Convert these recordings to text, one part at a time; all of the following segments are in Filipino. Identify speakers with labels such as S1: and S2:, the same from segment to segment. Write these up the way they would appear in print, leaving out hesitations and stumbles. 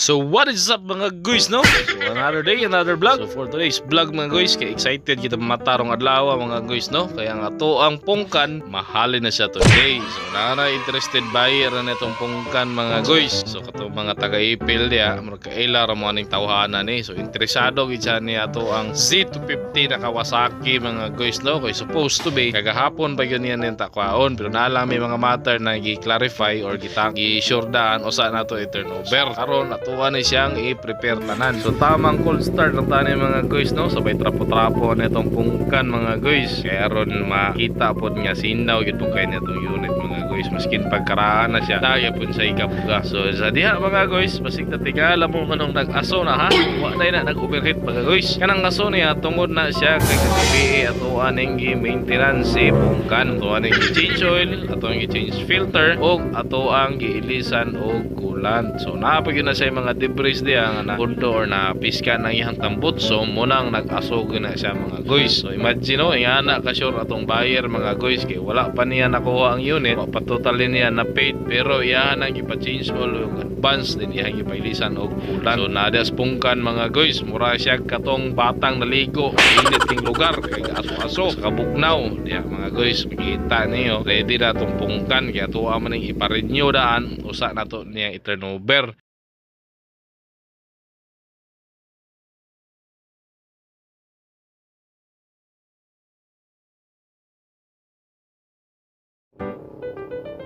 S1: So what is up mga guys, no? So another day, another vlog. So for today's vlog mga guys, kaya excited kita matarong adlaw mga guys, no? Kaya nga to ang pungkan, mahalin na siya today. So na interested buyer na itong pungkan mga guys. So katong mga taga-ipil dia, magkaila ra mo aning tawhanan ni. So interesado gid siya niya to ang Z250 na Kawasaki mga guys, no? Kaya supposed to be kagahapon pa yun yan yung takwaon, pero naalami mga matter na gi-clarify or gi-sure daan o saan nato i-turnover. Karon atuwa na siyang i-prepare tanan. So tamang cold start na tayo mga guys, no? Sabay trapo-trapo na itong pungkan mga guys. Kaya ron makita po niya sinaw itong kaya nitong unit mga guys. Maskin pagkaraan na siya, daya po sa ikabuga. So sa diha mga guys, basig na tingala mo manong nag-aso na ha. Wala na nag-overheat mga guys. Kanang aso niya, tungod na siya kay kagabi ato aning gi-maintenance si pungkan. Ato aning gi-change oil, ato ang gi-change filter, o ato ang gi-ilisan o coolant. So napagyo na siya mga debris diya nga na pundo or na piska ng iyang tambot. So munang nag-asog na siya mga guys. So imagine no, ingana ka sure atong buyer mga guys, kay wala pa niya nakuha ang unit, patotalin niya na paid, pero iyahan ang ipa-change oil o advance din iyang ipailisan o coolant. So nadas pungkan mga guys, mura siya katong batang naligo init king lugar kay aso-aso kabugnaw diya mga guys. Makita niyo ready na tong pungkan, kaya tuwa man ning ipa-renew daan usa nato niya i-turnover.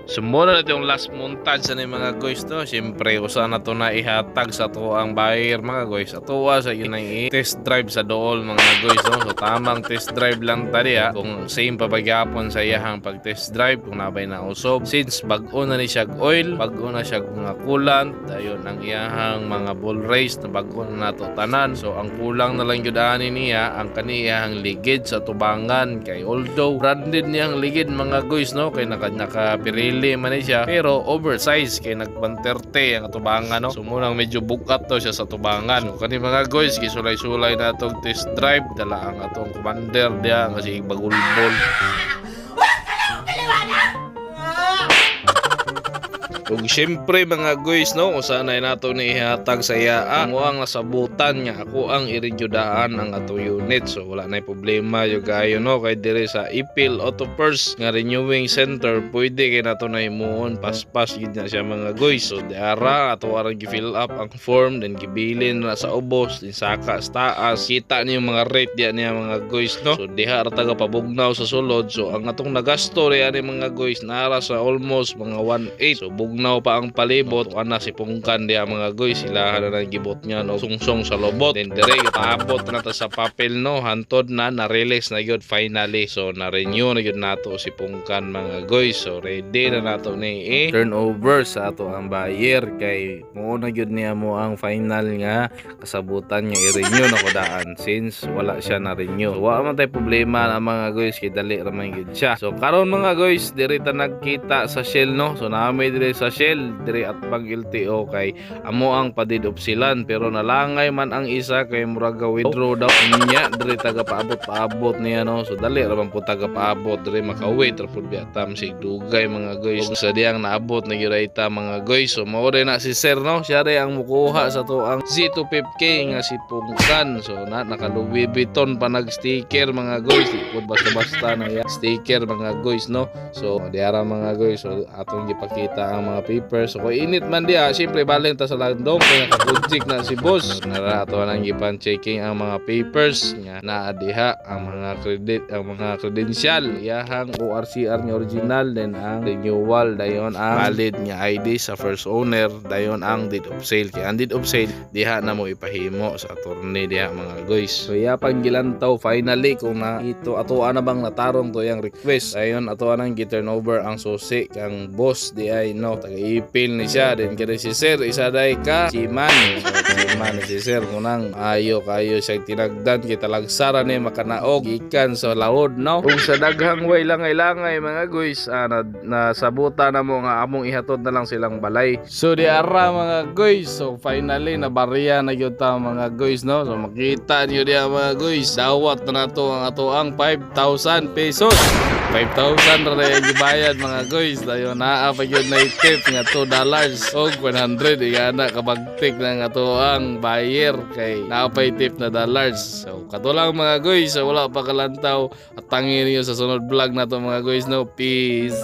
S1: So muna na yung last montage sa mga guys, no? Siyempre usa na to na ihatag sa to ang buyer mga guys. Atuwa sa yun ang test drive sa dool mga guys, no? So tamang test drive lang tadi ha. Kung same pa pagyapon sa iyahang pag test drive, kung nabay na usog. Since bago na ni siya oil, bago na siya mga coolant, ayun ang iyahang mga ball race na bago na nato tanan. So ang kulang na lang yun niya ang kaniyang ligid sa tubangan. Kay although branded niyang ligid mga guys, no? Kay nakapirili man siya, pero oversize kay nagpanterte ang tubangan, no? So munang medyo bukat to siya sa tubangan. So kani mga guys, gisulay-sulay na itong test drive, dala ang atong commander diya kasi bagulbol. Ug syempre mga guys, no, usanay nato ni ihatag sa iya ang nasabutan nga ako ang iredyudaan ang ato unit. So wala na problema yo gayo, no, kay dire sa Ipil Auto Parts nga renewing center pwede kay nato na himuon paspas gid na siya mga guys. So diara ato arang gi-fill up ang form, then gibilin na sa ubos, din saka sa taas kita niyo mga rate diya niya mga guys, no. So diha ra taga pabugnaw sa sulod. So ang atong nagasto ri ani mga guys nara sa almost mga 1.8. So bugnaw pa ang palibot, ana si pungkan diya mga guys, sila na nang gibot niya, no, sungsong sa lobot, then dire paabot na ta sa papel, no, hantod na na-release na yun finally. So na-renew na yun nato si pungkan mga guys. So ready na nato ni turnover sa ato ang buyer, kay muna yun niya mo ang final nga kasabutan nga i-renew na ko daan since wala siya na-renew. So wala man tayo problema na mga guys, kay dali raman yun siya. So karon mga guys, dire ta nagkita sa Shell, no. So naamay dire sa Shell dire at pag LTO kay amo ang padid opsilan, pero nalangay man ang isa kay muraga withdraw daw niya dire taga paabot niya, no. So dali ra man po taga paabot dire makawait ra pud biatam sig dugay mga guys. Ug sa diyang naabot na gyud ita mga guys. So mao na si sir, no, siya rin ang mukuha sa to ang Z250 nga si pungkan. So naka Louis Vuitton pa nag sticker mga guys, pud basta-basta na ya sticker mga guys, no. So diara mga guys, so atong gipakita ang mga papers. So kung init man diya, siyempre balik ta sa landong kaya nakapujik na si boss. Narato nang gipan checking ang mga papers nga naa diha, ang mga credit, ang mga credential, iyahang ORCR nga original, then ang renewal, dayon ang valid nga ID sa first owner, dayon ang deed of sale. Kaya ang deed of sale diha na mo ipahimo sa attorney diha mga guys. So iya pang gilantaw finally kung na ito ato na bang natarong to yang request. Dayon ato nang gi-turnover ang susi kang boss di ay, no, taga-ipil ni siya. Then kaya si sir isa day ka Chiman. So Chiman si sir kunang ayo kayo siya tinagdan kita lagsara ni makanaog ikan sa laod, no. Kung sa daghang way langay-langay mga guys, nasabuta na mo nga among ihatod na lang silang balay. So di ara mga guys, so finally na barya na gyud ta mga guys, no. So makita niyo diya mga guys, dawat na nato ang ato ang 5,000 pesos. 5,000 ra yung gibayad mga guys. Dayon naa pa gyud na item tip nga $2 og 100 igana kabagtik na nga to ang buyer kay napay tip na dollars. So kato lang mga guys, so wala pa kalantaw at tangin niyo sa sunod vlog na to mga guys no. Peace.